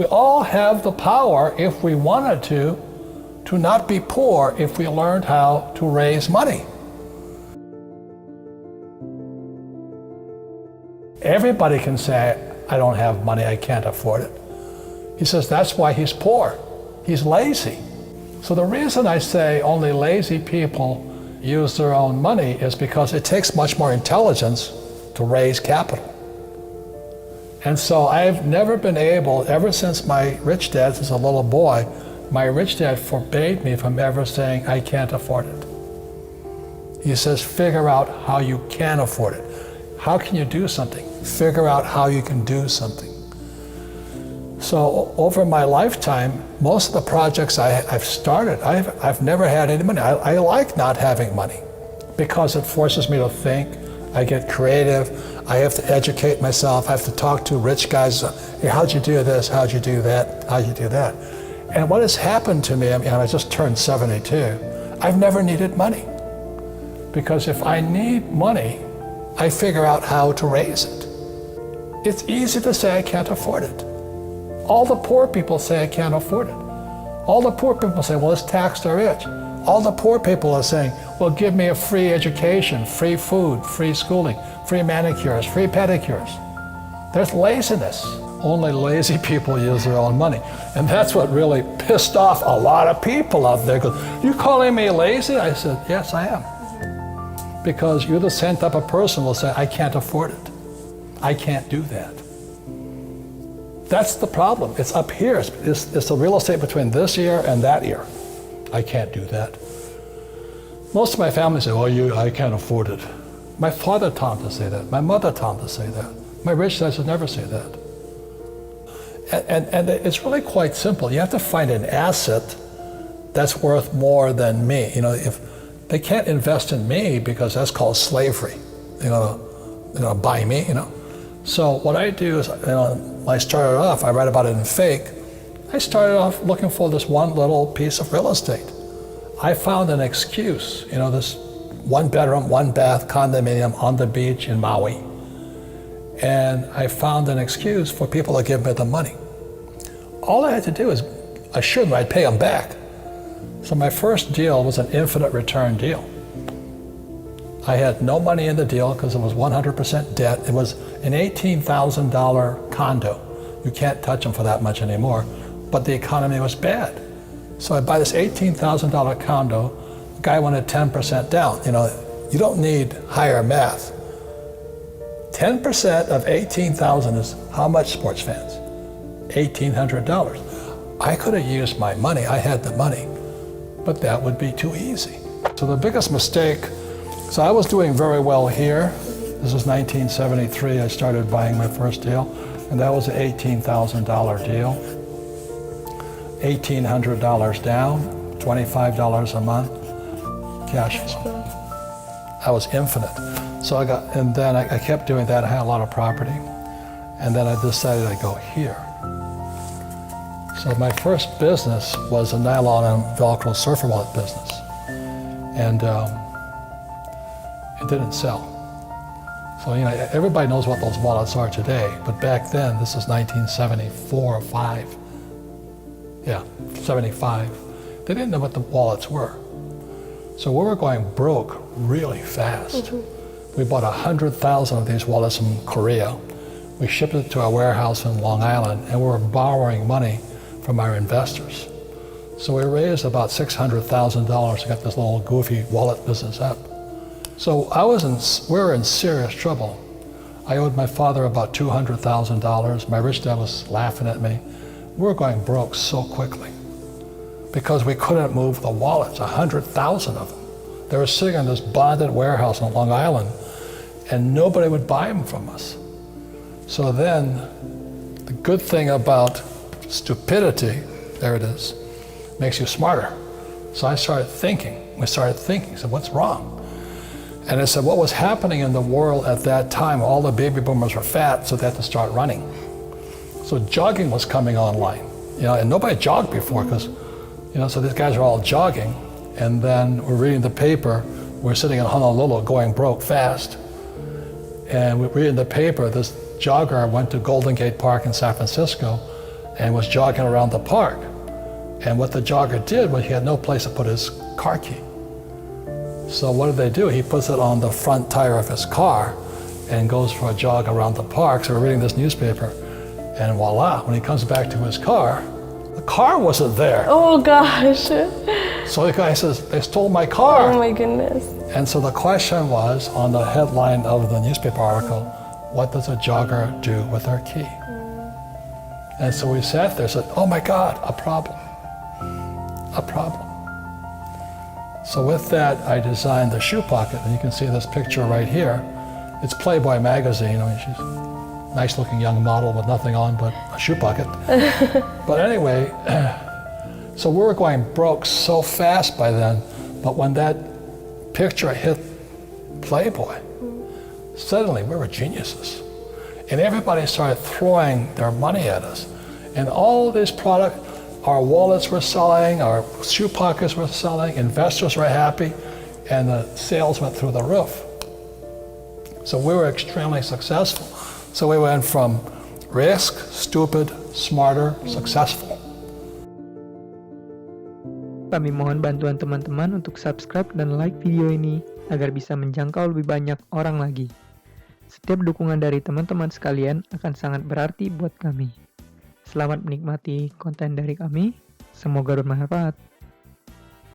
We all have the power, if we wanted to not be poor if we learned how to raise money. Everybody can say, I don't have money, I can't afford it. He says that's why he's poor. He's lazy. So the reason I say only lazy people use their own money is because it takes much more intelligence to raise capital. And so I've never been able, ever since my rich dad as a little boy, my rich dad forbade me from ever saying, I can't afford it. He says, figure out how you can afford it. How can you do something? Figure out how you can do something. So over my lifetime, most of the projects I've started, I've never had any money. I like not having money because it forces me to think. I get creative. I have to educate myself. I have to talk to rich guys. Hey, how'd you do this? How'd you do that? How'd you do that? And what has happened to me, I just turned 72, I've never needed money. Because if I need money, I figure out how to raise it. It's easy to say I can't afford it. All the poor people say I can't afford it. All the poor people say, well, it's taxed the rich. All the poor people are saying, well, give me a free education, free food, free schooling, free manicures, free pedicures. There's laziness. Only lazy people use their own money. And that's what really pissed off a lot of people out there. You calling me lazy? I said, yes, I am. Because you're the same type of person who will say, I can't afford it. I can't do that. That's the problem. It's up here. It's the real estate between this ear and that ear. I can't do that. Most of my family say, oh, I can't afford it. My father taught me to say that. My mother taught me to say that. My rich dad would never say that. And it's really quite simple. You have to find an asset that's worth more than me. If they can't invest in me because that's called slavery. Buy me. So what I do is, when I started off, I write about it in Fake. I started off looking for this one little piece of real estate. I found an excuse. This one bedroom, one bath condominium on the beach in Maui. And I found an excuse for people to give me the money. All I had to do is assure them I'd pay them back. So my first deal was an infinite return deal. I had no money in the deal because it was 100% debt. It was an $18,000 condo. You can't touch them for that much anymore, but the economy was bad. So I buy this $18,000 condo. The guy wanted 10% down. You don't need higher math. 10% of 18,000 is how much, sports fans? $1,800. I could have used my money. I had the money, but that would be too easy. So the biggest mistake, so I was doing very well here. This was 1973. I started buying my first deal, and that was an $18,000 deal. $1,800 down, $25 a month, cash flow. I was infinite. So and then I kept doing that. I had a lot of property. And then I decided I'd go here. So my first business was a nylon and Velcro surfer wallet business. And it didn't sell. So, everybody knows what those wallets are today, but back then, this is 1974 or 5. Yeah, 75. They didn't know what the wallets were. So we were going broke really fast. Mm-hmm. We bought 100,000 of these wallets from Korea. We shipped it to our warehouse in Long Island, and we were borrowing money from our investors. So we raised about $600,000 to get this little goofy wallet business up. So we were in serious trouble. I owed my father about $200,000. My rich dad was laughing at me. We were going broke so quickly because we couldn't move the wallets, 100,000 of them. They were sitting in this bonded warehouse on Long Island, and nobody would buy them from us. So then, the good thing about stupidity, there it is, makes you smarter. So I started thinking. We started thinking. I said, what's wrong? And I said, what was happening in the world at that time? All the baby boomers were fat, so they had to start running. So jogging was coming online, and nobody jogged before because, so these guys are all jogging, and then we're reading the paper. We're sitting in Honolulu going broke fast, and we're reading the paper. This jogger went to Golden Gate Park in San Francisco, and was jogging around the park. And what the jogger did was he had no place to put his car key. So what did they do? He puts it on the front tire of his car and goes for a jog around the park. So we're reading this newspaper, and voila, when he comes back to his car, the car wasn't there. Oh gosh. So the guy says, they stole my car. Oh my goodness. And so the question was on the headline of the newspaper article, what does a jogger do with their key? And so we sat there and said, oh my God, a problem. A problem. So with that, I designed the shoe pocket, and you can see this picture right here. It's Playboy magazine. I mean, she's a nice-looking young model with nothing on but a shoe pocket. But anyway, so we were going broke so fast by then, but when that picture hit Playboy, suddenly we were geniuses. And everybody started throwing their money at us. And all these products, our wallets were selling, our shoe pockets were selling, investors were happy, and the sales went through the roof. So we were extremely successful. So we went from risk, stupid, smarter, successful. Kami mohon bantuan teman-teman untuk subscribe dan like video ini agar bisa menjangkau lebih banyak orang lagi. Setiap dukungan dari teman-teman sekalian akan sangat berarti buat kami. Selamat menikmati konten dari kami. Semoga bermanfaat.